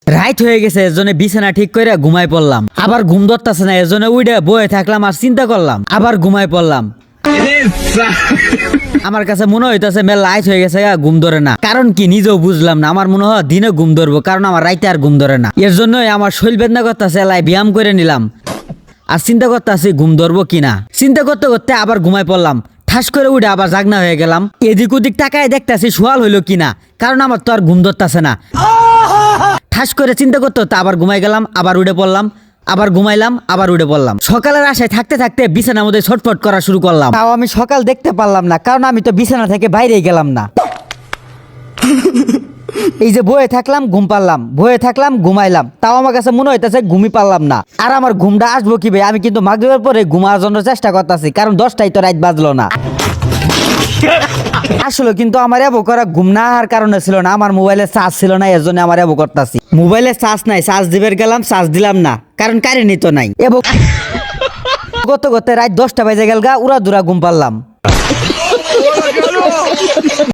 রাইত হয়ে গেছে এজন্য বিছানা ঠিক করে ঘুমাই পড়লাম। আবার ঘুম ধরতেছে না এজন্য উইডে বয়ে থাকলাম আর চিন্তা করলাম, আবার ঘুমাই পড়লাম। আমার কাছে মনে হইতেছে মেলা লাইট হয়ে গেছে, ঘুম ধরে না। কারণ কি নিজেও বুঝলাম না। আমার মনে হয় দিনে ঘুম ধরবো, কারণ আমার রাইতে আর ঘুম ধরে না। এর জন্যই আমার শরীর বেদনা করতেছে, এলাই ব্যায়াম করে নিলাম আর চিন্তা করতেছি ঘুম ধরবো কিনা। চিন্তা করতে করতে আবার ঘুমাই পড়লাম। ঠাস করে উঠে আবার জাগনা হয়ে গেলাম। এদিক ওদিক তাকায় দেখতেছি সোয়াল হইলো কিনা, কারণ আমার তো আর ঘুম ধরতেছে না। ঠাস করে চিন্তা করতে করতে আবার ঘুমাই গেলাম, আবার উঠে পড়লাম, আবার ঘুমাইলাম, আবার উঠে পড়লাম। সকালের আশায় থাকতে থাকতে বিছানার মধ্যে ছটফট করা শুরু করলাম। তাও আমি সকাল দেখতে পারলাম না, কারণ আমি তো বিছানা থেকে বাইরে গেলাম না। এই যে বয়ে থাকলাম ঘুম পারলাম, বয়ে থাকলাম ঘুমাইলাম, তাও আমার কাছে মনে হইতেছে ঘুমই পারলাম না। আর আমার ঘুমটা আসবো কি ভাই? আমি কিন্তু মাগরিবের পরে ঘুমার জন্য চেষ্টা করতেছি, কারণ 10টাই তো রাত বাজলো না। আসলে কিন্তু আমার এবো করা ঘুম না হওয়ার কারণে ছিল না, আমার মোবাইলে চার্জ ছিল না, এর জন্য আমার এবো করতেছি। মোবাইলে চার্জ নাই, চার্জ দিবের গেলাম, চার্জ দিলাম না, কারণ কারেন্টই তো নাই। এবং গত রাত 10টা বাজে গেল গা, উড়া দুরা ঘুম পারলাম।